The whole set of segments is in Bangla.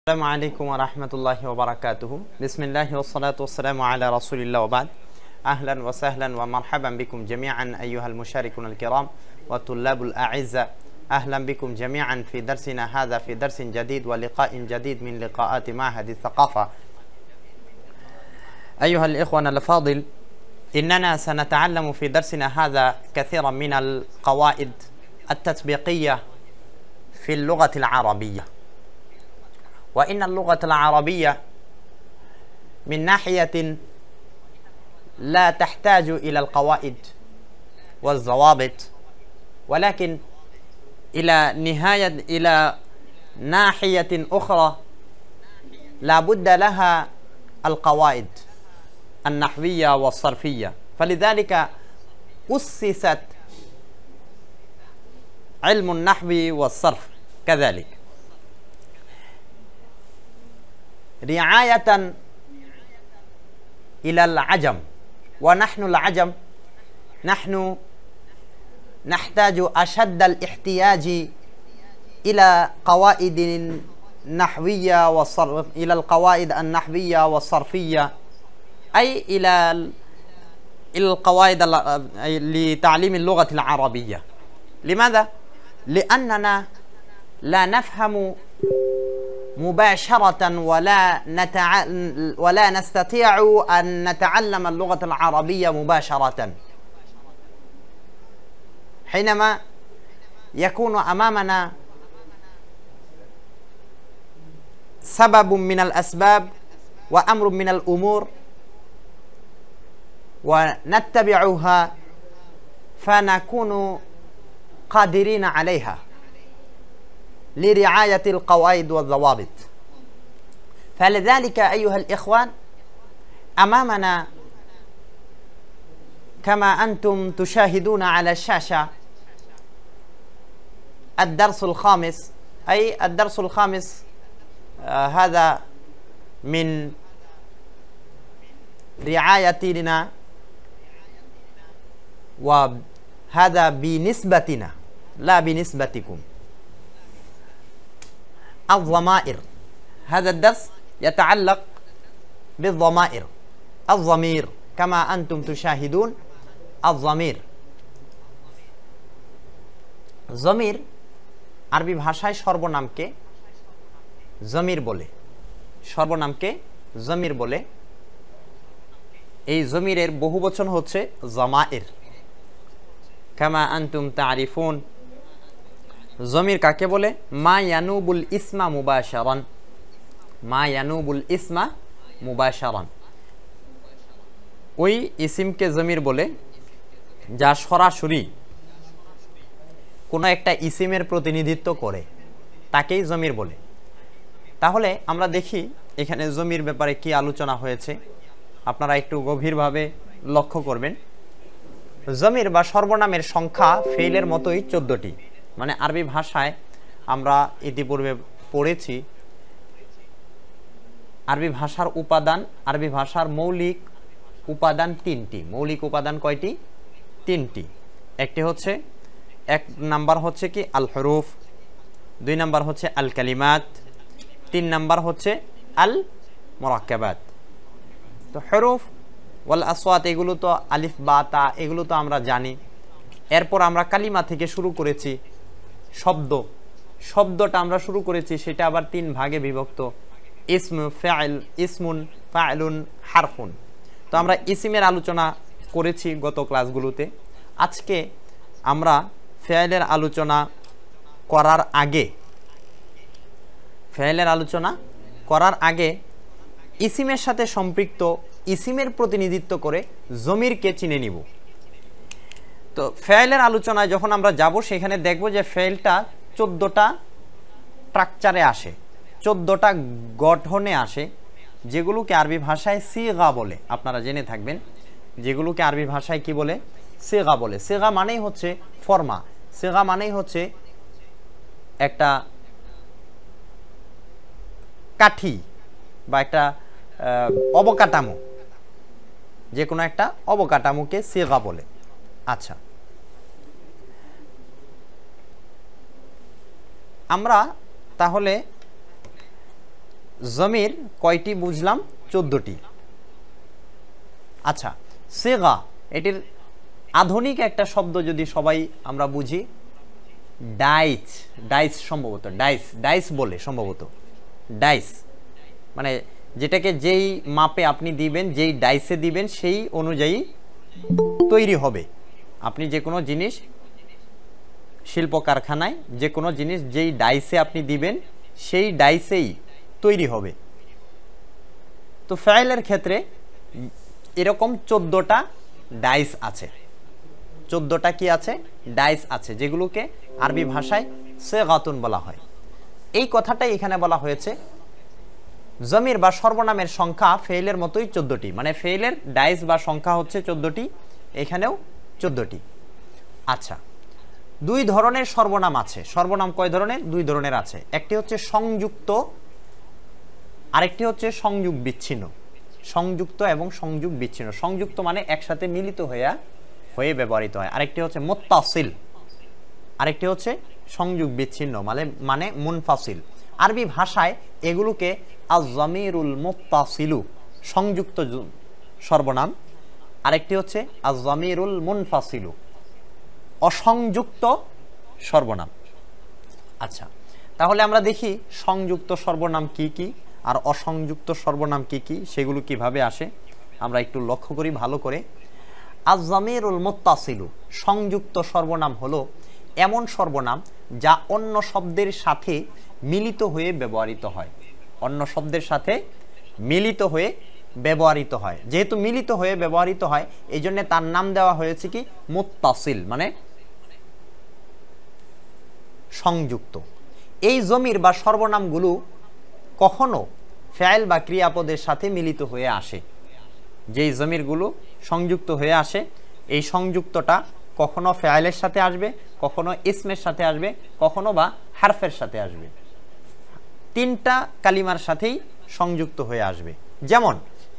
السلام عليكم ورحمة الله وبركاته. بسم الله والصلاة والسلام على رسول الله وبعد. أهلا وسهلا ومرحبا بكم جميعا أيها المشاركون الكرام والطلاب الأعزاء. أهلا بكم جميعا في درسنا هذا، في درس جديد ولقاء جديد من لقاءات معهد الثقافة. أيها الإخوان الأفاضل، إننا سنتعلم في درسنا هذا كثيرا من القواعد التطبيقية في اللغة العربية. وإن اللغة العربية من ناحية لا تحتاج إلى القواعد والضوابط، ولكن إلى ناحية أخرى لا بد لها القواعد النحوية والصرفية. فلذلك أسست علم النحو والصرف كذلك رعاية إلى العجم. ونحن العجم نحن نحتاج أشد الاحتياج إلى قواعد نحوية والصرف، إلى القواعد النحوية والصرفية، أي إلى القواعد لتعليم اللغة العربية. لماذا؟ لأننا لا نفهم مباشرة ولا نستطيع أن نتعلم اللغة العربية مباشرة. حينما يكون أمامنا سبب من الأسباب وأمر من الأمور ونتبعها فنكون قادرين عليها لرعاية القواعد والضوابط. فلذلك أيها الإخوان، أمامنا كما أنتم تشاهدون على الشاشة الدرس الخامس، أي الدرس الخامس هذا من رعايتنا، وهذا بنسبتنا لا بنسبتكم. الضمائر، هذا الدرس يتعلق بالضمائر. الضمير كما أنتم تشاهدون، الضمير জমির আরবি ভাষায় সর্বনামকে জমির বলে, সর্বনামকে জমির বলে। এই জমিরের বহুবচন হচ্ছে জমায়ের। কামা আনতুম তারিফুন, জমির কাকে বলে? মা ইয়ানুবুল ইসমা মুবাশারান, মা ইয়ানুবুল ইসমা মুবাশারান, ওই ইসিমকে জমির বলে যা সরাসরি কোনো একটা ইসিমের প্রতিনিধিত্ব করে, তাকেই জমির বলে। তাহলে আমরা দেখি এখানে জমির ব্যাপারে কি আলোচনা হয়েছে, আপনারা একটু গভীরভাবে লক্ষ্য করবেন। জমির বা সর্বনামের সংখ্যা ফেইলের মতোই 14টি। মানে আরবি ভাষায় আমরা ইতিপূর্বে পড়েছি আরবি ভাষার উপাদান, আরবি ভাষার মৌলিক উপাদান 3টি। মৌলিক উপাদান কয়টি? 3টি। একটি হচ্ছে, এক নাম্বার হচ্ছে কি আল হরুফ, 2 নাম্বার হচ্ছে আল কালিমাত, 3 নাম্বার হচ্ছে আল মুরাক্কাবাত। তো হরুফ ওয়াল আসওয়াত এগুলো তো আলিফ বা তা এগুলো তো আমরা জানি। এরপর আমরা কালিমা থেকে শুরু করেছি, শব্দটা আমরা শুরু করেছি, সেটা আবার 3 ভাগে বিভক্ত, ইসম, ফাইল, ইসমুন, ফাইলুন, হারফুন। তো আমরা ইসিমের আলোচনা করেছি গত ক্লাসগুলোতে। আজকে আমরা ফাইলের আলোচনা করার আগে ইসিমের সাথে সম্পৃক্ত ইসিমের প্রতিনিধিত্ব করে জমিরকে চিনে নিব। তো ফাইলের আলোচনায় যখন আমরা যাব, সেখানে দেখব যে ফাইলটা 14টা স্ট্রাকচারে আসে, 14টা গঠনে আসে, যেগুলোকে আরবি ভাষায় সিগা বলে। আপনারা জেনে থাকবেন যেগুলোকে আরবি ভাষায় কি বলে? সিগা বলে। সিগা মানেই হচ্ছে ফর্মা, সিগা মানেই হচ্ছে একটা কাঠি বা একটা অবকাঠামো, যে কোনো একটা অবকাঠামোকে সিগা বলে। আচ্ছা, আমরা তাহলে জমির কয়টি বুঝলাম? 14টি। আচ্ছা, সিগা এটির আধুনিক একটা শব্দ যদি সবাই আমরা বুঝি, ডাইস। ডাইস সম্ভবত ডাইস বলে সম্ভবত। ডাইস মানে যেটাকে যেই মাপে আপনি দিবেন, যেই ডাইসে দিবেন সেই অনুযায়ী তৈরি হবে। আপনি যে কোনো জিনিস শিল্প কারখানায় যে কোনো জিনিস যেই ডাইসে আপনি দিবেন সেই ডাইসেই তৈরি হবে। তো ফাইলের ক্ষেত্রে এরকম 14টা ডাইস আছে। 14টা কি আছে? ডাইস আছে, যেগুলোকে আরবি ভাষায় সিগাতুন বলা হয়। এই কথাটাই এখানে বলা হয়েছে, জমির বা সর্বনামের সংখ্যা ফেইলের মতোই 14টি, মানে ফেইলের ডাইস বা সংখ্যা হচ্ছে 14টি, এখানেও 14টি। আচ্ছা, দুই ধরনের সর্বনাম আছে। সর্বনাম কয় ধরনের? দুই ধরনের আছে। একটি হচ্ছে সংযুক্ত, আরেকটি হচ্ছে সংযোগ বিচ্ছিন্ন। সংযুক্ত এবং সংযোগ বিচ্ছিন্ন। সংযুক্ত মানে একসাথে মিলিত হয়ে ব্যবহৃত হয়। আরেকটি হচ্ছে মুত্তাসিল, আরেকটি হচ্ছে সংযোগ বিচ্ছিন্ন মানে মুনফাসিল। আরবি ভাষায় এগুলোকে আজ-জামিরুল মুত্তাসিলু সংযুক্ত সর্বনাম, আরেকটি হচ্ছে আজ-জামিরুল মুনফাসিলু অসংযুক্ত সর্বনাম। আচ্ছা, তাহলে আমরা দেখি সংযুক্ত সর্বনাম কি কি আর অসংযুক্ত সর্বনাম কি কি, সেগুলো কিভাবে আসে আমরা একটু লক্ষ্য করি ভালো করে। আজ-জামিরুল মুত্তাসিলু সংযুক্ত সর্বনাম হলো এমন সর্বনাম যা অন্য শব্দের সাথে মিলিত হয়ে ব্যবহৃত হয়। অন্য শব্দের সাথে মিলিত হয়ে ব্যবহৃত হয়। যেহেতু মিলিত হয়ে ব্যবহৃত হয়, এই জন্য তার নাম দেওয়া হয়েছে কি? মুত্তাসিল, মানে সংযুক্ত। এই জমির বা সর্বনামগুলো কখনো ফাইল বা ক্রিয়াপদের সাথে মিলিত হয়ে আসে। যেই জমিরগুলো সংযুক্ত হয়ে আসে, এই সংযুক্তটা কখনো ফাইলের সাথে আসবে, কখনো ইসমের সাথে আসবে, কখনো বা হারফের সাথে আসবে। 3টা কালিমার সাথেই সংযুক্ত হয়ে আসবে। যেমন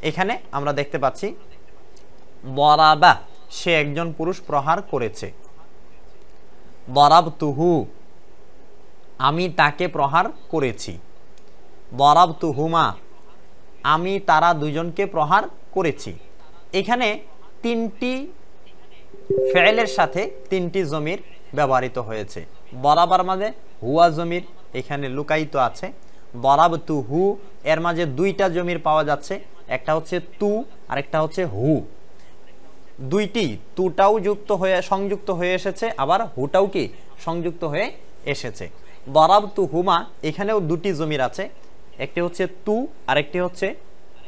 এখানে আমরা দেখতে পাচ্ছি দরাবা, সে একজন পুরুষ প্রহার করেছে। দরাবতুহু, আমি তাকে প্রহার করেছি। দরাবতুহুমা, আমি তারা দুজনকে প্রহার করেছি। এখানে 3টি ফেলের সাথে 3টি জমির ব্যবহৃত হয়েছে। দরাবার মাঝে হুয়া জমির এখানে লুকায়িত আছে। দরাবতুহু এর মাঝে 2টা জমির পাওয়া যাচ্ছে, একটা হচ্ছে তু আর একটা হচ্ছে হু। দুইটি তুটাও সংযুক্ত হয়ে এসেছে, আবার হুটাও কি সংযুক্ত হয়ে এসেছে। দরাবতুহুমা এখানেও 2টি জমির আছে, একটি হচ্ছে তু আর একটি হচ্ছে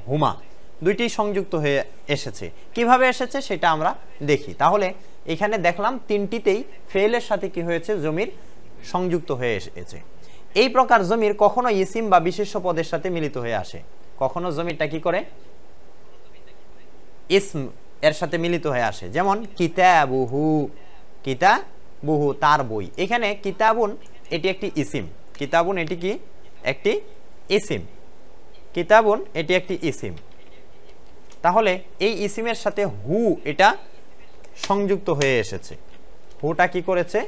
হুমা। দুইটি সংযুক্ত হয়ে এসেছে। কিভাবে এসেছে সেটা আমরা দেখি। তাহলে এখানে দেখলাম 3টিতেই ফেলের সাথে কি হয়েছে? জমির সংযুক্ত হয়ে এসেছে। এই প্রকার জমির কখনো ইসিম বা বিশেষ্য পদের সাথে মিলিত হয়ে আসে, কখনো জমিরটা কি করে? ইসম এর সাথে মিলিত হয়ে আসে। যেমন কিতাবুহু, কিতাবুহু তার বই। এখানে কিতাবুন এটি একটি ইসিম, কিতাবুন এটি কি? একটি ইসিম। কিতাবুন এটি একটি ইসিম। তাহলে এই ইসিমের সাথে হু এটা সংযুক্ত হয়ে এসেছে। হুটা কি করেছে?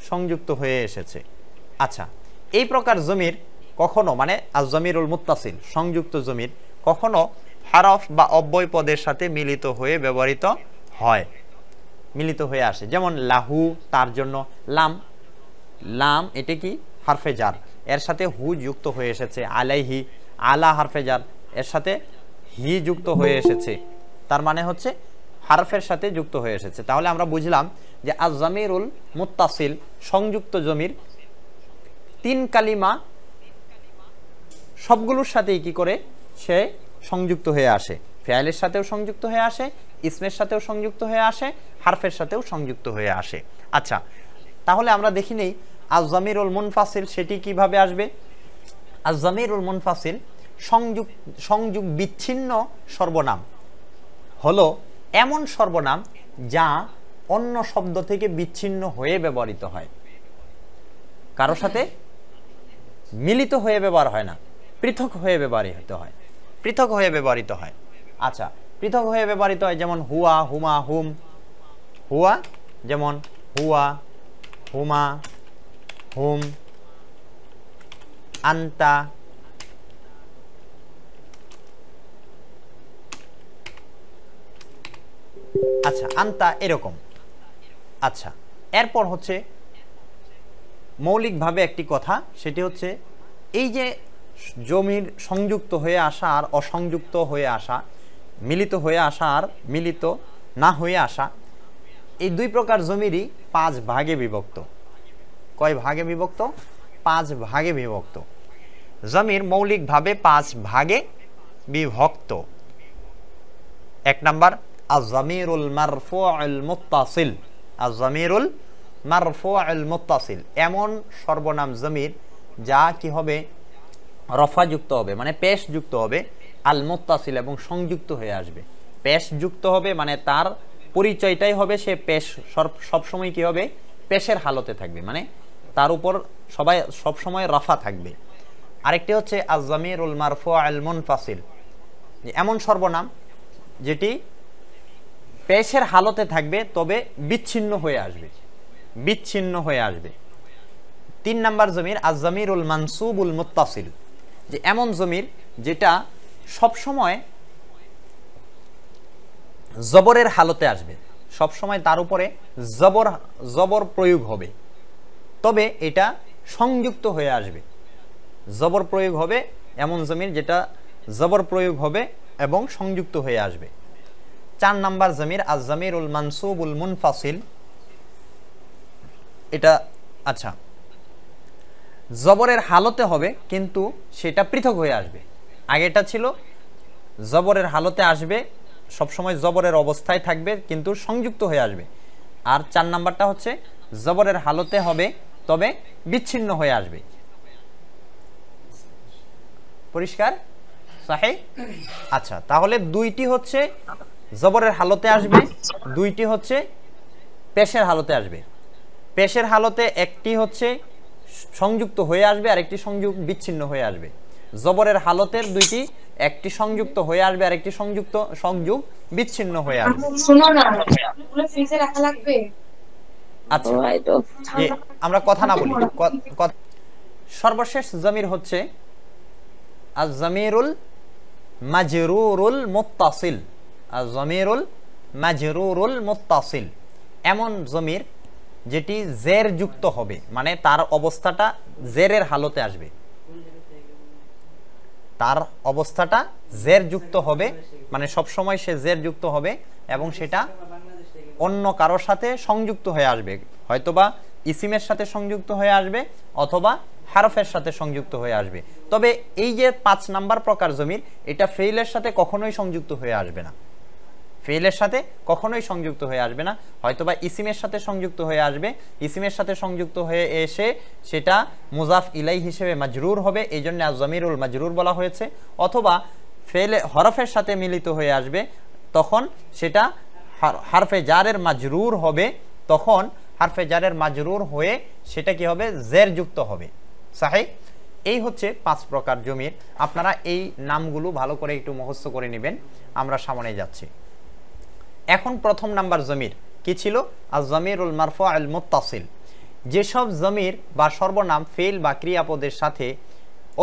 সংযুক্ত হয়ে এসেছে। আচ্ছা, এই প্রকার জমির কখনো মানে আজ-জামিরুল মুত্তাসিল সংযুক্ত জমির কখনো হরফ বা অব্যয় পদের সাথে মিলিত হয়ে ব্যবহৃত হয়, মিলিত হয়ে আসে। যেমন লাহু তার জন্য, লাম, লাম এটা কি? হারফে জার, এর সাথে হু যুক্ত হয়ে এসেছে। আলাইহি, আলা হারফে জার, এর সাথে হি যুক্ত হয়ে এসেছে, তার মানে হচ্ছে হারফের সাথে যুক্ত হয়ে এসেছে। তাহলে আমরা বুঝলাম যে আজ-জামিরুল মুত্তাসিল সংযুক্ত জমির 3 কালিমা সবগুলোর সাথেই কি করে? সে সংযুক্ত হয়ে আসে। ফেলের সাথেও সংযুক্ত হয়ে আসে, ইসমের সাথেও সংযুক্ত হয়ে আসে, হারফের সাথেও সংযুক্ত হয়ে আসে। আচ্ছা, তাহলে আমরা দেখি নেই আজ-জামিরুল মুনফাসিল সেটি কিভাবে আসবে। আজ-জামিরুল মুনফাসিল সংযোগ বিচ্ছিন্ন সর্বনাম হলো এমন সর্বনাম যা অন্য শব্দ থেকে বিচ্ছিন্ন হয়ে ব্যবহৃত হয়, কারো সাথে মিলিত হয়ে ব্যবহার হয় না, পৃথক হয়ে ব্যবহৃত হয়, পৃথক হয়ে ব্যবহৃত হয়। আচ্ছা, পৃথক হয়ে ব্যবহৃত হয় যেমন হুয়া, হুমা, হুম। হুয়া যেমন হুয়া, হুমা, হুম, আন্তা, আচ্ছা, আন্তা এরকম। আচ্ছা, এরপর হচ্ছে মৌলিকভাবে একটি কথা, সেটি হচ্ছে এই যে জমির সংযুক্ত হয়ে আসা আর অসংযুক্ত হয়ে আসা, মিলিত হয়ে আসা আর মিলিত না হয়ে আসা, এই দুই প্রকার জমিরই 5 ভাগে বিভক্ত। কয় ভাগে বিভক্ত? 5 ভাগে বিভক্ত। জমির মৌলিকভাবে 5 ভাগে বিভক্ত। এক নাম্বার আজ-জামিরুল মারফুউল মুত্তাসিল। আজ-জামিরুল মারফুউল মুত্তাসিল, এমন সর্বনাম জমির যা কি হবে? রফা যুক্ত হবে, মানে পেশ যুক্ত হবে। আল মুত্তাসিল, এবং সংযুক্ত হয়ে আসবে। পেশ যুক্ত হবে মানে তার পরিচয়টাই হবে সে পেশ, সবসময় কি হবে? পেশের হালতে থাকবে, মানে তার উপর সব সময় রফা থাকবে। আরেকটি হচ্ছে আজ-জামিরুল মারফুউল মুনফাসিল, এমন সর্বনাম যেটি পেশের হালতে থাকবে তবে বিচ্ছিন্ন হয়ে আসবে, বিচ্ছিন্ন হয়ে আসবে। 3 নাম্বার জমির আজ-জামিরুল মানসুবুল মুত্তাসিল, যে এমন জমির যেটা সব সময় জবরের হালতে আসবে, সব সময় তার উপরে জবর প্রয়োগ হবে, তবে এটা সংযুক্ত হয়ে আসবে। জবর প্রয়োগ হবে এমন জমির যেটা জবর প্রয়োগ হবে এবং সংযুক্ত হয়ে আসবে। 4 নাম্বার জমির আজ-জামিরুল মানসুবুল মুনফাসিল, এটা আচ্ছা জবরের হালতে হবে কিন্তু সেটা পৃথক হয়ে আসবে। আগেটা ছিল জবরের হালতে আসবে, সবসময় জবরের অবস্থায় থাকবে কিন্তু সংযুক্ত হয়ে আসবে। আর 4 নাম্বারটা হচ্ছে জবরের হালতে হবে তবে বিচ্ছিন্ন হয়ে আসবে। পরিষ্কার? সহিহ? আচ্ছা, তাহলে দুইটি হচ্ছে জবরের হালতে আসবে, দুইটি হচ্ছে পেশের হালতে আসবে। পেশের হালতে একটি হচ্ছে সংযুক্ত হয়ে আসবে আর একটি সংযোগ বিচ্ছিন্ন হয়ে আসবে। জবরের হালতের দুইটি, একটি সংযুক্ত হয়ে আসবে আর একটি সংযোগ বিচ্ছিন্ন হয়ে আসবে। শুনো না, এগুলো ফ্রিজে রাখা লাগবে। আচ্ছা, আমরা কথা না বলি। সর্বশেষ জমির হচ্ছে আজ-জামিরুল মাজরুরুল মুত্তাসিল। আজ-জামিরুল মাজরুরুল মুত্তাসিল, এমন জমির যেটি জের যুক্ত হবে, মানে তার অবস্থাটা জেরের হালতে আসবে, তার অবস্থাটা জের যুক্ত হবে, মানে সব সময় সে জের যুক্ত হবে এবং সেটা অন্য কারোর সাথে সংযুক্ত হয়ে আসবে, হয়তোবা ইসিমের সাথে সংযুক্ত হয়ে আসবে অথবা হারফের সাথে সংযুক্ত হয়ে আসবে। তবে এই যে 5 নাম্বার প্রকার জমির, এটা ফেইলের সাথে কখনোই সংযুক্ত হয়ে আসবে না, ফেইলের সাথে কখনোই সংযুক্ত হয়ে আসবে না, হয়তোবা ইসিমের সাথে সংযুক্ত হয়ে আসবে, ইসিমের সাথে সংযুক্ত হয়ে এসে সেটা মুজাফ ইলাই হিসেবে মাজরুর হবে, এই জন্য আজ-জামিরুল মাজরুর বলা হয়েছে, অথবা ফেলে হরফের সাথে মিলিত হয়ে আসবে, তখন সেটা হারফে জারের মাজরুর হবে, তখন হারফে জারের মাজরুর হয়ে সেটা কি হবে? জের যুক্ত হবে। সহিহ? এই হচ্ছে 5 প্রকার জমির। আপনারা এই নামগুলো ভালো করে একটু মুখস্থ করে নেবেন, আমরা সামনে যাচ্ছি। এখন প্রথম নাম্বার জমির কি ছিল? আজ-জামিরুল মারফুউল মুত্তাসিল, যেসব জমির বা সর্বনাম ফেল বা ক্রিয়াপদের সাথে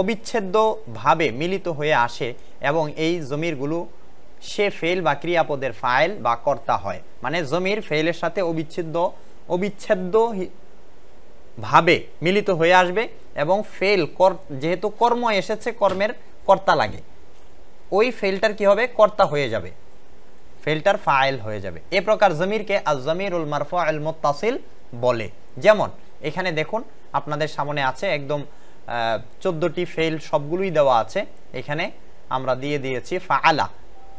অবিচ্ছেদ্যভাবে মিলিত হয়ে আসে এবং এই জমিরগুলো সে ফেল বা ক্রিয়াপদের ফাইল বা কর্তা হয়, মানে জমির ফেলের সাথে অবিচ্ছেদ্য ভাবে মিলিত হয়ে আসবে এবং ফেল যেহেতু কর্ম এসেছে, কর্মের কর্তা লাগে, ওই ফেলটার কি হবে? কর্তা হয়ে যাবে, ফেলটার ফাইল হয়ে যাবে। এ প্রকার জমিরকে আজ-জামিরুল মারফুউল মুত্তাসিল বলে। যেমন এখানে দেখুন, আপনাদের সামনে আছে একদম 14টি ফেল, সবগুলোই দেওয়া আছে। এখানে আমরা দিয়ে দিয়েছি ফাআলা,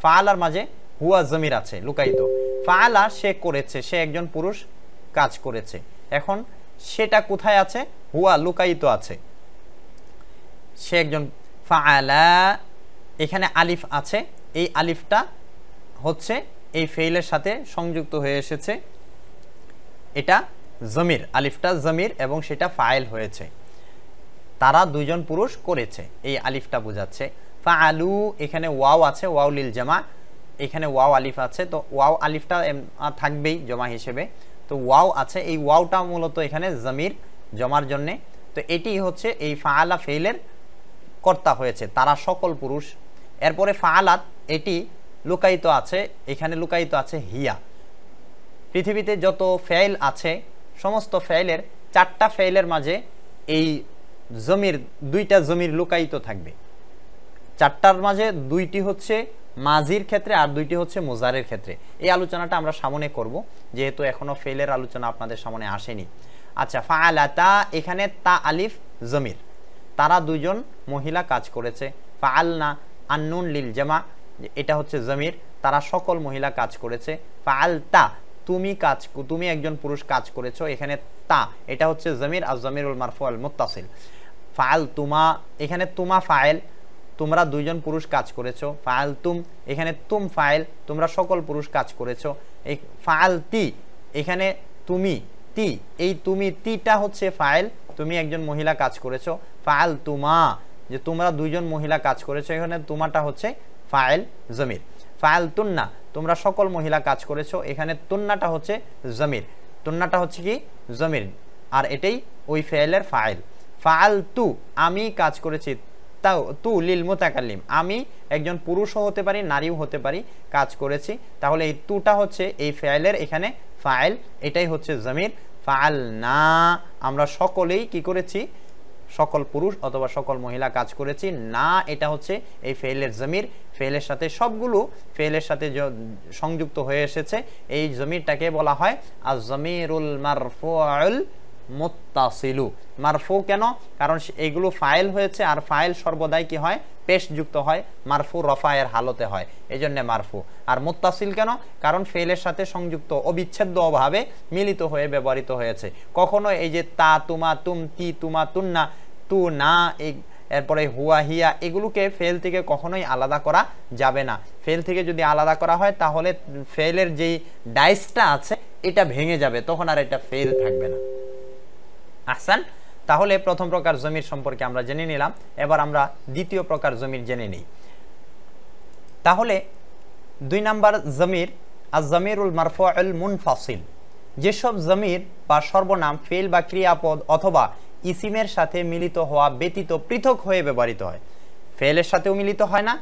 ফাআলার মাঝে হুয়া জমির আছে লুকায়িত। ফাআলা সে করেছে, সে একজন পুরুষ কাজ করেছে। এখন সেটা কোথায় আছে? হুয়া লুকায়িত আছে, সে একজন ফাআলা। এখানে আলিফ আছে, এই আলিফটা হচ্ছে এই ফেইলের সাথে সংযুক্ত হয়ে এসেছে, এটা জমির, আলিফটা জমির এবং সেটা ফাইল হয়েছে, তারা দুইজন পুরুষ করেছে, এই আলিফটা বোঝাচ্ছে। ফাআলু, এখানে ওয়াও আছে, ওয়াও লিল জামা, এখানে ওয়াও আলিফ আছে, তো ওয়াও আলিফটা থাকবেই জমা হিসেবে, তো ওয়াও আছে, এই ওয়াওটা মূলত এখানে জমির জমার জন্যে। তো এটি হচ্ছে এই ফাআলা ফেইলের কর্তা হয়েছে, তারা সকল পুরুষ। এরপরে ফাআলাত, এটি লুকায়িত আছে, এখানে লুকায়িত আছে হিয়া। পৃথিবীতে যত ফেইল আছে সমস্ত ফেইলের 4টা ফেইলের মাঝে এই জমির 2টা জমির লুকায়িত থাকবে। 4টার মাঝে 2টি হচ্ছে মাজির ক্ষেত্রে আর 2টি হচ্ছে মুজারের ক্ষেত্রে। এই আলোচনাটা আমরা সামনে করব, যেহেতু এখনো ফেইলের আলোচনা আপনাদের সামনে আসেনি। আচ্ছা, ফাআলাতা, এখানে তা আলিফ জমির, তারা দুইজন মহিলা কাজ করেছে। ফাআলনা আন্নুন লিল জামা, এটা হচ্ছে জমির, তারা সকল মহিলা কাজ করেছে। ফাআলতা, তুমি একজন পুরুষ কাজ করেছো, এখানে তা এটা হচ্ছে জমির, আর জমিরুল মারফু আল মুত্তাসিল। ফাআলতুমা, এখানে তুমা ফাইল, তোমরা দুইজন পুরুষ কাজ করেছো। ফাআলতুম, এখানে তুম ফাইল, তোমরা সকল পুরুষ কাজ করেছো। এই ফাআলতি, এখানে তুমি তি, এই তুমি তিটা হচ্ছে ফাইল, তুমি একজন মহিলা কাজ করেছো। ফাআলতুমা, যে তোমরা দুইজন মহিলা কাজ করেছো, এখানে তুমাটা হচ্ছে ফাইল জমির। ফাআলতুন্না, তোমরা সকল মহিলা কাজ করেছো, এখানে তুন্নাটা হচ্ছে জমির, তুন্নাটা হচ্ছে কি জমির, আর এটাই ওই ফাইলের ফাইল। ফাআলতু, আমি কাজ করেছি। তাও তু লিল মুতাকাল্লিম, আমি একজন পুরুষও হতে পারি নারীও হতে পারি, কাজ করেছি। তাহলে এই তুটা হচ্ছে এই ফাইলের এখানে ফাইল, এটাই হচ্ছে জমির। ফাআলনা, আমরা সকলেই কি করেছি, সকল পুরুষ অথবা সকল মহিলা কাজ করেছি। না, এটা হচ্ছে এই ফেইলের জমির, ফেইলের সাথে সবগুলো ফেইলের সাথে সংযুক্ত হয়ে এসেছে। এই জমিরটাকে বলা হয় আজ জমিরুল মারফুউল মুত্তাসিলু। মারফু কেন? কারণ এগুলো ফাইল হয়েছে, আর ফাইল সর্বদাই কি হয়, পেশযুক্ত হয়, মারফু রফায়ের হালতে হয়, এই জন্য মারফু। আর মুত্তাসিল কেন? কারণ ফেইলের সাথে সংযুক্ত, অবিচ্ছেদ্য অভাবে মিলিত হয়ে ব্যবহৃত হয়েছে। কখনো এই যে তা, তুমা, তুম, তি, তুমা, তুন্না, তু, না, এরপরে হুয়া, হিয়া, এগুলোকে ফেল থেকে কখনোই আলাদা করা যাবে না। ফেল থেকে যদি আলাদা করা হয় তাহলে ফেলের যেই ডাইসটা আছে এটা ভেঙে যাবে, তখন আর এটা ফেল থাকবে না। আহসান, তাহলে প্রথম প্রকার জমির সম্পর্কে আমরা জেনে নিলাম। এবার আমরা দ্বিতীয় প্রকার জমির জেনে নিই। তাহলে 2 নাম্বার জমির আজ-জমিরুল মারফুউল মুনফাসিল। যেসব জমির বা সর্বনাম ফেল বা ক্রিয়াপদ অথবা ইসিমের সাথে মিলিত হওয়া ব্যতীত পৃথক হয়ে ব্যবহৃত হয়। ফেলের সাথেও মিলিত হয় না,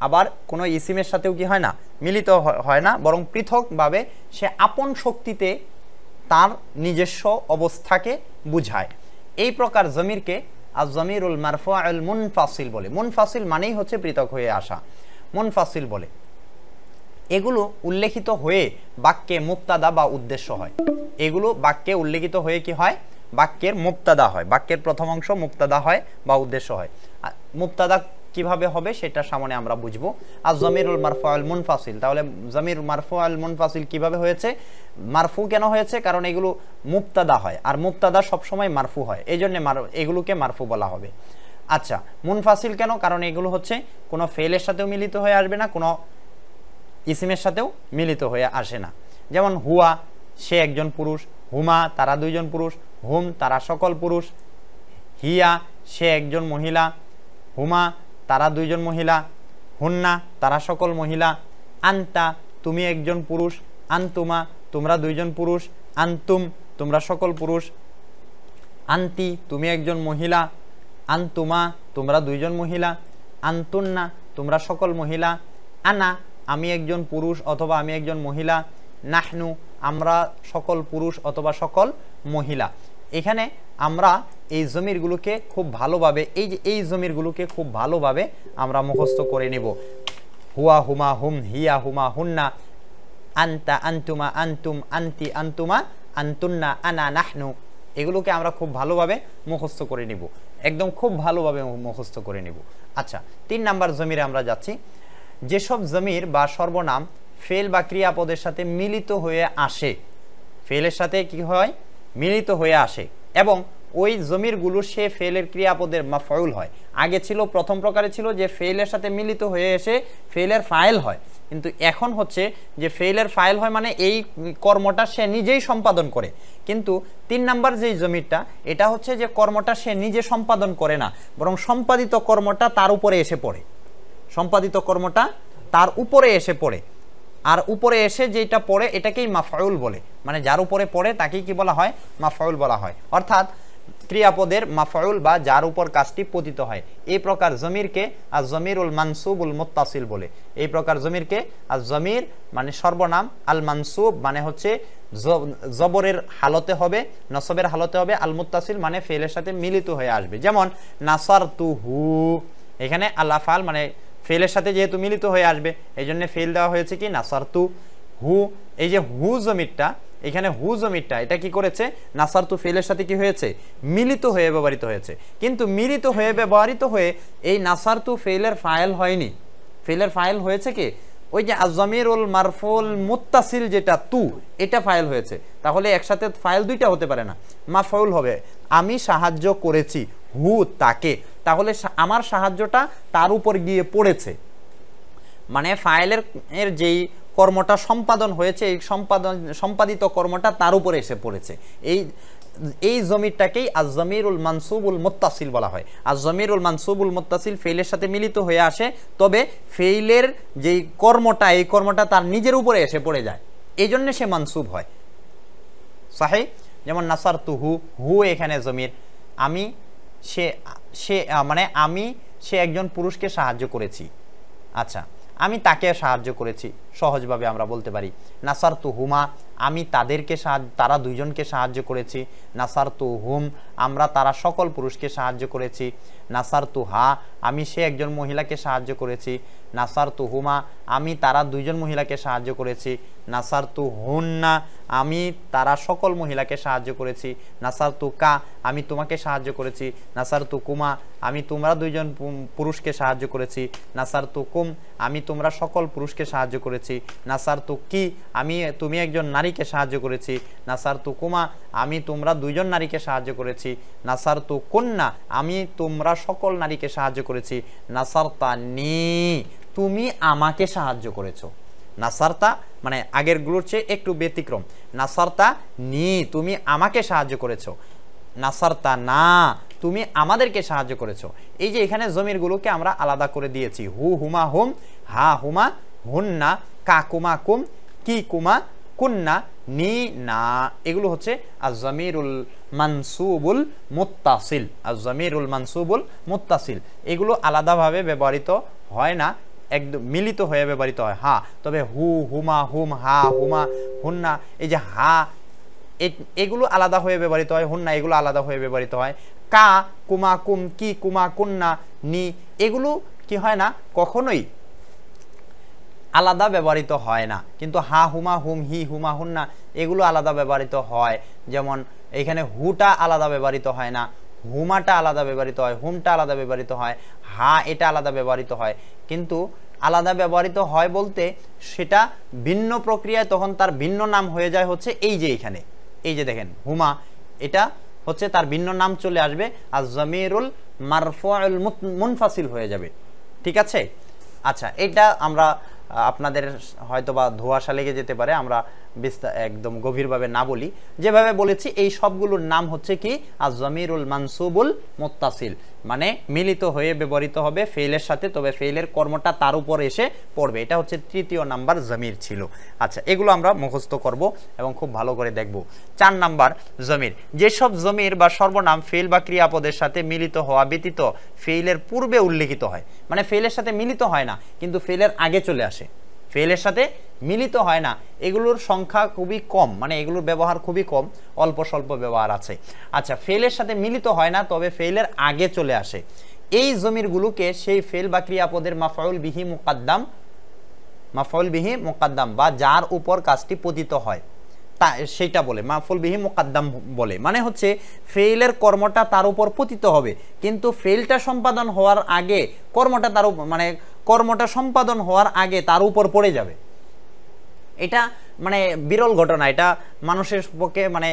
আবার কোনো ইসিমের সাথেও কি হয় না, মিলিত হয় না, বরং পৃথকভাবে সে আপন শক্তিতে তার নিজস্ব অবস্থাকে বুঝায়। এই প্রকার জমিরকে আজ-জমিরুল মারফুউল মুনফাসিল বলে। মুনফাসিল মানেই হচ্ছে পৃথক হয়ে আসা, মুনফাসিল বলে। এগুলো উল্লেখিত হয়ে বাক্যে মুক্তাদা বা উদ্দেশ্য হয়। এগুলো বাক্যে উল্লেখিত হয়ে কি হয়, বাক্যের মুক্তাদা হয়, বাক্যের প্রথম অংশ মুক্তাদা হয় বা উদ্দেশ্য হয়। মুক্তাদা কিভাবে হবে সেটা সামনে আমরা বুঝবো। আর জমিরুল মারফুউল মুনফাসিল, তাহলে জমির মারফুউল মুনফাসিল কিভাবে হয়েছে? মারফু কেন হয়েছে? কারণ এগুলো মুক্তাদা হয়, আর মুক্তাদা সবসময় মারফু হয়, এই জন্য এগুলোকে মারফু বলা হবে। আচ্ছা, মুনফাসিল কেন? কারণ এগুলো হচ্ছে কোনো ফেলের সাথেও মিলিত হয়ে আসবে না, কোনো ইসিমের সাথেও মিলিত হয়ে আসে না। যেমন হুয়া, সে একজন পুরুষ। হুমা, তারা দুইজন পুরুষ। হুম, তারা সকল পুরুষ। হিয়া, সে একজন মহিলা। হুমা, তারা দুইজন মহিলা। হুন্না, তারা সকল মহিলা। আন্তা, তুমি একজন পুরুষ। আন্তুমা, তোমরা দুইজন পুরুষ। আন্তুম, তোমরা সকল পুরুষ। আন্তি, তুমি একজন মহিলা। আন্তুমা, তোমরা দুইজন মহিলা। আন্তুন্না, তোমরা সকল মহিলা। আনা, আমি একজন পুরুষ অথবা আমি একজন মহিলা। নাহনু, আমরা সকল পুরুষ অথবা সকল মহিলা। এখানে আমরা এই জমিরগুলোকে খুব ভালোভাবে, এই জমিরগুলোকে খুব ভালোভাবে আমরা মুখস্থ করে নিব। হুয়া, হুমা, হুম, হিয়া, হুমা, হুন্না। আন্তা, আন্তুমা, আন্তুম, আন্তি, আন্তুমা, আন্তুন্না, আনা, নাহনু, এগুলোকে আমরা খুব ভালোভাবে মুখস্থ করে নিব, একদম খুব ভালোভাবে মুখস্থ করে নিব। আচ্ছা, 3 নাম্বার জমিরে আমরা যাচ্ছি। যেসব জমির বা সর্বনাম ফেল বা ক্রিয়াপদের সাথে মিলিত হয়ে আসে, ফেলের সাথে কি হয়, মিলিত হয়ে আসে, এবং ওই জমিরগুলো সে ফেলের ক্রিয়াপদের মাফউল হয়। আগে ছিল, প্রথম প্রকারে ছিল যে ফেলের সাথে মিলিত হয়ে এসে ফেলের ফাইল হয়, কিন্তু এখন হচ্ছে যে ফেলের ফাইল হয় মানে এই কর্মটা সে নিজেই সম্পাদন করে। কিন্তু 3 নাম্বার যেই জমিরটা, এটা হচ্ছে যে কর্মটা সে নিজে সম্পাদন করে না, বরং সম্পাদিত কর্মটা তার উপরে এসে পড়ে, সম্পাদিত কর্মটা তার উপরে এসে পড়ে। আর উপরে এসে যেটা পড়ে এটাকেই মাফউল বলে, মানে যার উপরে পড়ে তাকেই কি বলা হয়, মাফউল বলা হয়। অর্থাৎ ক্রিয়াপদের মাফউল বা যার উপর কাজটি পতিত হয় এই প্রকার জমিরকে আজ-জমিরুল মানসুবুল মুত্তাসিল বলে। এই প্রকার জমিরকে আজ-জমির মানে সর্বনাম, আল মানসুব মানে হচ্ছে জবরের হালতে হবে, নসবের হালতে হবে, আল মুত্তাসিল মানে ফেলের সাথে মিলিত হয়ে আসবে। যেমন নাসারতুহু, এখানে আল আফআল মানে ফেলের সাথে যেহেতু মিলিত হয়ে আসবে এই জন্য ফেল দেওয়া হয়েছে কি নাসারতু হু। এই যে হু জমিরটা, এখানে হু জমিরটা এটা কি করেছে, নাসারতু ফেলের সাথে কি হয়েছে, মিলিত হয়ে ব্যবহৃত হয়েছে। কিন্তু মিলিত হয়ে ব্যবহৃত হয়ে এই নাসারতু ফেলের ফাইল হয়নি, ফেলের ফাইল হয়েছে কি ওই যে আজ-জমিরুল মারফুল মুত্তাসিল যেটা তু, এটা ফাইল হয়েছে। তাহলে একসাথে ফাইল দুইটা হতে পারে না, মাফউল হবে। আমি সাহায্য করেছি হু তাকে, তাহলে আমার সাহায্যটা তার উপর গিয়ে পড়েছে, মানে ফাইলের যেই কর্মটা সম্পাদন হয়েছে এই সম্পাদিত কর্মটা তার উপরে এসে পড়েছে। এই জমিরটাকেই আজ-জমিরুল মানসুবুল মুত্তাসিল বলা হয়। আজ-জমিরুল মানসুবুল মুত্তাসিল ফেইলের সাথে মিলিত হয়ে আসে, তবে ফেইলের যেই কর্মটা এই কর্মটা তার নিজের উপরে এসে পড়ে যায়, এই জন্য সে মানসুব হয়। সাহিহ, যেমন নাসারতুহু, হু এখানে জমির, আমি সে মানে আমি সে একজন পুরুষকে সাহায্য করেছি। আচ্ছা, আমি তাকে সাহায্য করেছি, সহজভাবে আমরা বলতে পারি নাসারতুহুমা, আমি তাদেরকে তারা দুইজনকে সাহায্য করেছি। নাসারতুহুম, আমরা তারা সকল পুরুষকে সাহায্য করেছি। নাসারতুহা, আমি সে একজন মহিলাকে সাহায্য করেছি। নাসারতুহুমা, আমি তারা দুইজন মহিলাকে সাহায্য করেছি। নাসারতুহুন্না, আমি তারা সকল মহিলাকে সাহায্য করেছি। নাসারতুকা, আমি তোমাকে সাহায্য করেছি। নাসারতুকুমা, আমি তোমরা দুইজন পুরুষকে সাহায্য করেছি। নাসারতুকুম, আমি তোমরা সকল পুরুষকে সাহায্য করেছি। নাসারতুকি, তুমি একজন নারীকে সাহায্য করেছি। নাসারতুকুমা, আমি তোমরা দুইজন নারীকে সাহায্য করেছি। নাসারতুকুন্না, আমি তোমরা সকল নারীকে সাহায্য করেছি। নাসারতানি, তুমি আমাকে সাহায্য করেছো। নাসারতা মানে আগের গুলোর চেয়ে একটু ব্যতিক্রম। নাসারতা নি, তুমি আমাকে সাহায্য করেছো। নাসারতা না, তুমি আমাদেরকে সাহায্য করেছো। এই যে এখানে জমিরগুলোকে আমরা আলাদা করে দিয়েছি, হু হুমা হুম, হা হুমা হুন্না, কা কুমা কুম, কি কুমা কুন্না, নি না, এগুলো হচ্ছে আজ-জমিরুল মানসুবুল মুত্তাসিল। আজ-জমিরুল মানসুবুল মুত্তাসিল এগুলো আলাদাভাবে ব্যবহৃত হয় না, একদম মিলিত হয়ে ব্যবহৃত হয়। হ্যাঁ, তবে হু হুমা হুম, হা হুমা হুন্না, এই যে হা এগুলো আলাদা হয়ে ব্যবহৃত হয়, হুন্না এগুলো আলাদা হয়ে ব্যবহৃত হয়। কা কুমা কুম, কি কুমা কুন্না, নি এগুলো কি হয় না, কখনোই আলাদা ব্যবহৃত হয় না। কিন্তু হা হুমা হুম, হি হুমা হুন্না এগুলো আলাদা ব্যবহৃত হয়। যেমন এখানে হুটা আলাদা ব্যবহৃত হয় না, হুমাটা আলাদা ব্যবহৃত হয়, হুমটা আলাদা ব্যবহৃত হয়, হা এটা আলাদা ব্যবহৃত হয়। কিন্তু আলাদা ব্যবহৃত হয় বলতে সেটা ভিন্ন প্রক্রিয়ায় তখন তার ভিন্ন নাম হয়ে যায় হচ্ছে এই যে এখানে, এই যে দেখেন হুমা, এটা হচ্ছে তার ভিন্ন নাম চলে আসবে, আজ-জমিরুল মারফুউল মুনফাসিল হয়ে যাবে। ঠিক আছে? আচ্ছা, এটা আমরা আপনাদের হয়তোবা ধোঁয়াশা লেগে যেতে পারে, আমরা একদম গভীরভাবে না বলি, যেভাবে বলেছি এই সবগুলোর নাম হচ্ছে কি আজ-জমিরুল মানসুবুল মুত্তাসিল, মানে মিলিত হয়ে ব্যবহৃত হবে ফেইলের সাথে, তবে ফেইলের কর্মটা তার উপর এসে পড়বে। এটা হচ্ছে তৃতীয় নাম্বার জমির ছিল। আচ্ছা, এগুলো আমরা মুখস্থ করব এবং খুব ভালো করে দেখব। 4 নাম্বার জমির, যেসব জমির বা সর্বনাম ফেইল বা ক্রিয়াপদের সাথে মিলিত হওয়া ব্যতীত ফেইলের পূর্বে উল্লেখিত হয়, মানে ফেইলের সাথে মিলিত হয় না কিন্তু ফেইলের আগে চলে আসে, ফেইলের সাথে মিলিত হয় না, এগুলোর সংখ্যা খুবই কম, মানে এগুলোর ব্যবহার খুবই কম, অল্প স্বল্প ব্যবহার আছে। আচ্ছা, ফেইলের সাথে মিলিত হয় না তবে ফেইলের আগে চলে আসে, এই জমিরগুলোকে সেই ফেইল বা ক্রিয়াপদের মাফউল বিহি মুকাদ্দাম বা যার উপর কাজটি পতিত হয় তা সেটা বলে মাফউল বিহি মুকাদ্দাম বলে। মানে হচ্ছে ফেইলের কর্মটা তার উপর পতিত হবে, কিন্তু ফেইলটা সম্পাদন হওয়ার আগে কর্মটা তার মানে কর্মটা সম্পাদন হওয়ার আগে তার উপর পড়ে যাবে। এটা মানে বিরল ঘটনা, এটা মানুষের পক্ষে মানে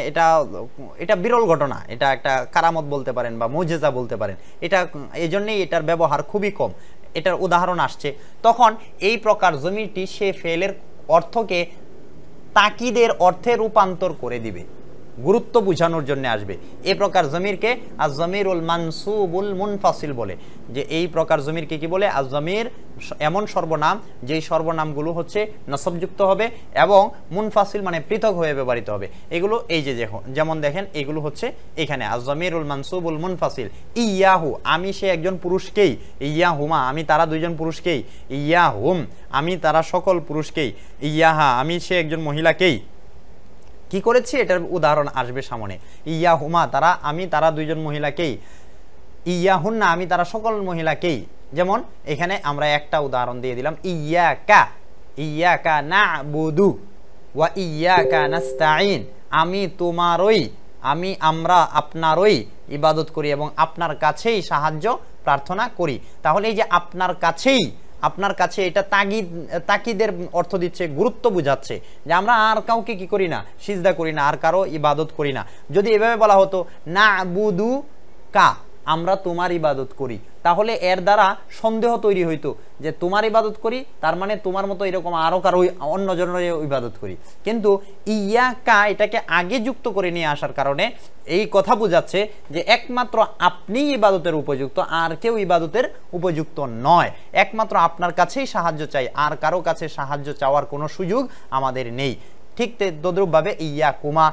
এটা বিরল ঘটনা, এটা একটা কারামত বলতে পারেন বা মুজিজা বলতে পারেন। এটা এই জন্যই এটার ব্যবহার খুবই কম। এটার উদাহরণ আসছে, তখন এই প্রকার জমিটি সে ফেলের অর্থকে তাকিদের অর্থে রূপান্তর করে দিবে। গুরুত্ব বোঝানোর জন্য আসবে। এই প্রকার জমিরকে আজ-জমিরুল মানসুবুল মুনফাসিল বলে। যে এই প্রকার জমিরকে কি বলে? আজ-জমির এমন সর্বনাম যেই সর্বনামগুলো হচ্ছে নসবযুক্ত হবে এবং মুনফাসিল মানে পৃথক হয়ে ব্যবহৃত হবে। এগুলো এই যে যেমন দেখেন, এগুলো হচ্ছে এখানে আজ-জমিরুল মানসুবুল মুনফাসিল। ইয়াহু আমি সে একজন পুরুষকেই, ইয়াহুমা আমি তারা দুইজন পুরুষকেই, ইয়াহুম আমি তারা সকল পুরুষকেই, ইয়াহা আমি সে একজন মহিলাকেই কি করেছি, এটার উদাহরণ আসবে সামনে। ইয়াহুমা তারা আমি তারা দুইজন মহিলাকেই, ইয়াহুন্না আমি তারা সকল মহিলাকেই। যেমন এখানে আমরা একটা উদাহরণ দিয়ে দিলাম, ইয়াকা না'বুদু ওয়া ইয়াকা নাস্তাঈন আমি তোমারই আমরা আপনারই ইবাদত করি এবং আপনার কাছেই সাহায্য প্রার্থনা করি। তাহলে এই যে আপনার কাছে এটা তাকিদের অর্থ দিচ্ছে, গুরুত্ব বুঝাচ্ছে যে আমরা আর কাউকে কি করি না, সিজদা করি না, আর কারো ইবাদত করি না। যদি এভাবে বলা হতো না'বুদু কা আমরা তোমার ইবাদত করি, তাহলে এর দ্বারা সন্দেহ তৈরি হইতো যে তোমার ইবাদত করি তার মানে তোমার মতো এরকম আরো কারো অন্য জনের ইবাদত করি। কিন্তু ইয়াকা এটাকে আগে যুক্ত করে নিয়ে আসার কারণে এই কথা বোঝাচ্ছে যে একমাত্র আপনিই ইবাদতের উপযুক্ত, আর কেউ ইবাদতের উপযুক্ত নয়। একমাত্র আপনার কাছেই সাহায্য চাই, আর কারো কাছে সাহায্য চাওয়ার কোনো সুযোগ আমাদের নেই। ঠিক তদ্রূপভাবে ইয়াকুমা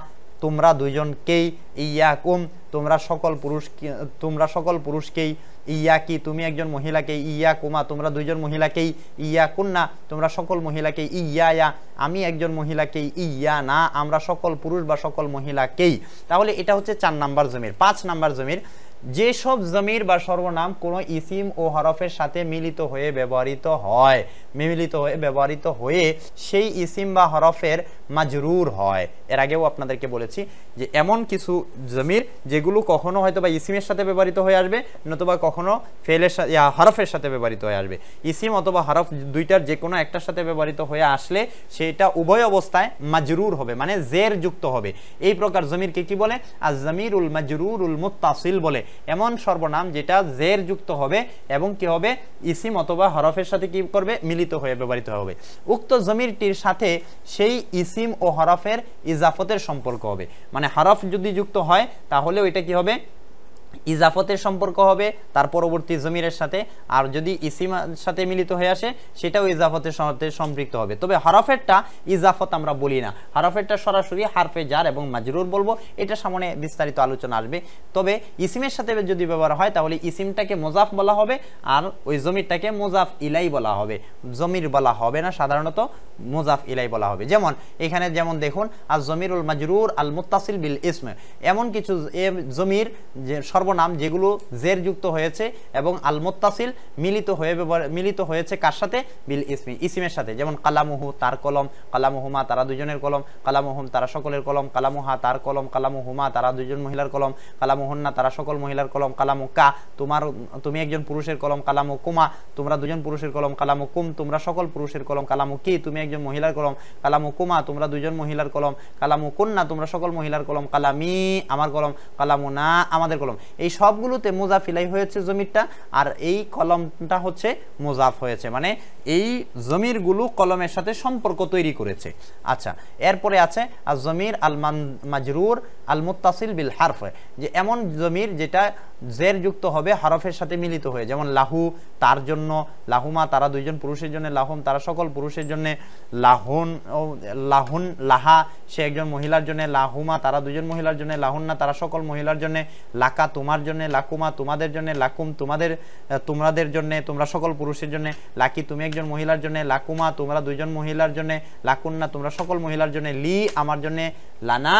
তোমরা দুইজনকেই, ইয়াকুম তোমরা সকল পুরুষকেই, ইয়াকি তুমি একজন মহিলাকেই, ইয়াকুমা তোমরা দুইজন মহিলাকেই, ইয়াকুন্না তোমরা সকল মহিলাকেই, ইয়ায়া আমি একজন মহিলাকেই, ইয়া না আমরা সকল পুরুষ বা সকল মহিলাকেই। তাহলে এটা হচ্ছে 4 নাম্বার জমির। 5 নাম্বার জমির, যেসব জমির বা সর্বনাম কোনো ইসিম ও হরফের সাথে মিলিত হয়ে ব্যবহৃত হয়ে সেই ইসিম বা হরফের মাজরুর হয়। এর আগেও আপনাদেরকে বলেছি যে এমন কিছু জমির যেগুলো কখনো হয়তো বা ইসিমের সাথে ব্যবহৃত হয়ে আসবে, নতুবা কখনো ফেলের সাথে হরফের সাথে ব্যবহৃত হয়ে আসবে। ইসিম অথবা হরফ দুইটার যে কোনো একটার সাথে ব্যবহৃত হয়ে আসলে সেটা উভয় অবস্থায় মাজরুর হবে, মানে জের যুক্ত হবে। এই প্রকার জমিরকে কি বলে? আজ-জমিরুল মাজরুরুল মুত্তাসিল বলে। এমন সর্বনাম যেটা জের যুক্ত হবে এবং কি হবে, ইসিম অথবা হরফের সাথে কি করবে, মিলিত হয়ে ব্যবহৃত হবে। উক্ত জমিরটির সাথে সেই ইসিম ও হরফের ইজাফতের সম্পর্ক হবে, মানে হরফ যদি যুক্ত হয় তাহলে ওইটা কি হবে, ইজাফতের সম্পর্ক হবে তার পরবর্তী জমিরের সাথে, আর যদি ইসিমের সাথে মিলিত হয়ে আসে সেটাও ইজাফতের সাথে সম্পৃক্ত হবে। তবে হরফেরটা ইজাফত আমরা বলি না, হরফেরটা সরাসরি হারফে জার এবং মাজরুর বলবো। এটা সামনে বিস্তারিত আলোচনা আসবে। তবে ইসিমের সাথে যদি ব্যবহার হয় তাহলে ইসিমটাকে মুজাফ বলা হবে আর ওই জমিরটাকে মুজাফ ইলাই বলা হবে, জমির বলা হবে না, সাধারণত মুজাফ ইলাই বলা হবে। যেমন এখানে যেমন দেখুন, আজ-জমিরুল মাজরুর আল মুত্তাসিল বিল ইসম, এমন কিছু জমির যে সর্বনাম যেগুলো জের যুক্ত হয়েছে এবং আল মুত্তাসিল মিলিত হয়েছে কার সাথে, বিল ইসমি ইসিমের সাথে। যেমন কালামুহু তার কলম, কালামুহুমা তারা দুজনের কলম, কালামুহুম তারা সকলের কলম, কালামুহা তার কলম, কালামুহুমা তারা দুজন মহিলার কলম, কালামুহুন্না তারা সকল মহিলার কলম, কালামুকা তুমি একজন পুরুষের কলম, কালামুকুমা তোমরা দুজন পুরুষের কলম, কালামুকুম তোমরা সকল পুরুষের কলম, কালামুকি তুমি একজন মহিলার কলম, কালামুকুমা তোমরা দুজন মহিলার কলম, কালামুকুন্না তোমরা সকল মহিলার কলম, কালামি আমার কলম, কালামুনা আমাদের কলম। এই সবগুলোতে মুজাফ ইলাই হয়েছে জমিরটা, আর এই কলমটা হচ্ছে মুজাফ হয়েছে, মানে এই জমিরগুলো কলমের সাথে সম্পর্ক তৈরি করেছে। আচ্ছা, এরপরে আছে আজ-জমির আল মাজরুর আল মুত্তাসিল বিল হারফ, যে এমন জমির যেটা জের যুক্ত হবে হরফের সাথে মিলিত হয়ে, যেমন লাহু তার জন্য, লাহুমা তারা দুইজন পুরুষের জন্য, লাহুম তারা সকল পুরুষের জন্য, লাহুন লাহা সে একজন মহিলার জন্য, লাহুমা তারা দুজন মহিলার জন্য, লাহুন্না তারা সকল মহিলার জন্য, লাকা তোমার জন্য, লাকুমা তোমাদের জন্য, লাকুম তোমাদের জন্য তোমরা সকল পুরুষের জন্য, লাকি তুমি একজন মহিলার জন্য, লাকুমা তোমরা দুইজন মহিলার জন্য, লাকুন্না তোমরা সকল মহিলার জন্য, লি আমার জন্য, লানা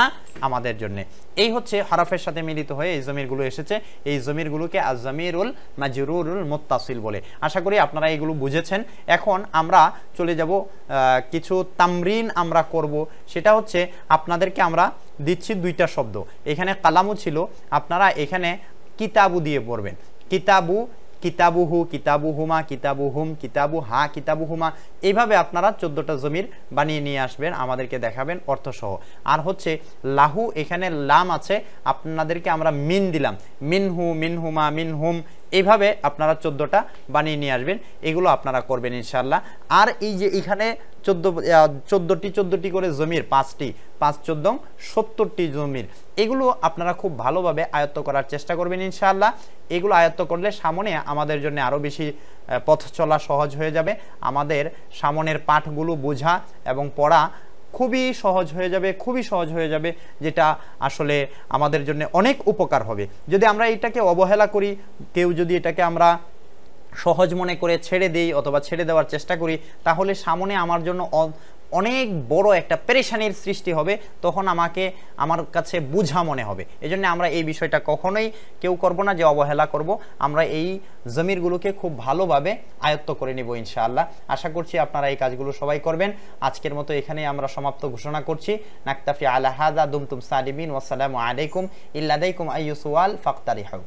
আমাদের জন্য। এই হচ্ছে হরফের সাথে মিলিত হয়ে এই জমিরগুলো এসেছে। এই জমিরগুলোকে আজ-জমিরুল মাজরুরুল মুত্তাসিল বলে। আশা করি আপনারা এগুলো বুঝেছেন। এখন আমরা চলে যাব কিছু তামরিন আমরা করব, সেটা হচ্ছে আপনাদেরকে আমরা দিচ্ছি 2টা শব্দ। এখানে কালামু ছিল, আপনারা এখানে কিতাবু দিয়ে পড়বেন। কিতাবু, কিতাবুহু, কিতাবুহুমা, কিতাবুহুম, কিতাবুহা, কিতাবুহুমা, এইভাবে আপনারা 14টা জমির বানিয়ে নিয়ে আসবেন, আমাদেরকে দেখাবেন অর্থসহ। আর হচ্ছে লাহু, এখানে লাম আছে, আপনাদেরকে আমরা মিন দিলাম, মিনহু, মিনহুমা, মিনহুম, এইভাবে আপনারা 14টা বানিয়ে নিয়ে আসবেন, এগুলো আপনারা করবেন ইনশাআল্লাহ। আর এই যে এখানে 14টি করে জমির 5টি 5 14 70টি জমির, এগুলো আপনারা খুব ভালোভাবে আয়ত্ত করার চেষ্টা করবেন ইনশাআল্লাহ। এগুলো আয়ত্ত করলে সামনে আমাদের জন্য আরও বেশি পথ চলা সহজ হয়ে যাবে, আমাদের সামনের পাঠগুলো বোঝা এবং পড়া খুবই সহজ হয়ে যাবে, খুবই সহজ হয়ে যাবে, যেটা আসলে আমাদের জন্য অনেক উপকার হবে। যদি আমরা এটাকে অবহেলা করি, কেউ যদি এটাকে আমরা সহজ মনে করে ছেড়ে দেই অথবা ছেড়ে দেওয়ার চেষ্টা করি, তাহলে সামনে আমার জন্য অনেক বড় একটা পেরেশানির সৃষ্টি হবে, তখন আমার কাছে বোঝা মনে হবে। এজন্য আমরা এই বিষয়টা কখনোই কেউ করব না যে অবহেলা করব, আমরা এই জমিরগুলোকে খুব ভালোভাবে আয়ত্ত করে নিব ইনশাআল্লাহ। আশা করছি আপনারা এই কাজগুলো সবাই করবেন। আজকের মতো এখানেই আমরা সমাপ্ত ঘোষণা করছি। নাকতাফি আলা হাযা দুমতুম সালিমিন ওয়াসসালামু আলাইকুম ইল্লাদাইকুম আইয়ুসওয়াল ফাক্তারিহু।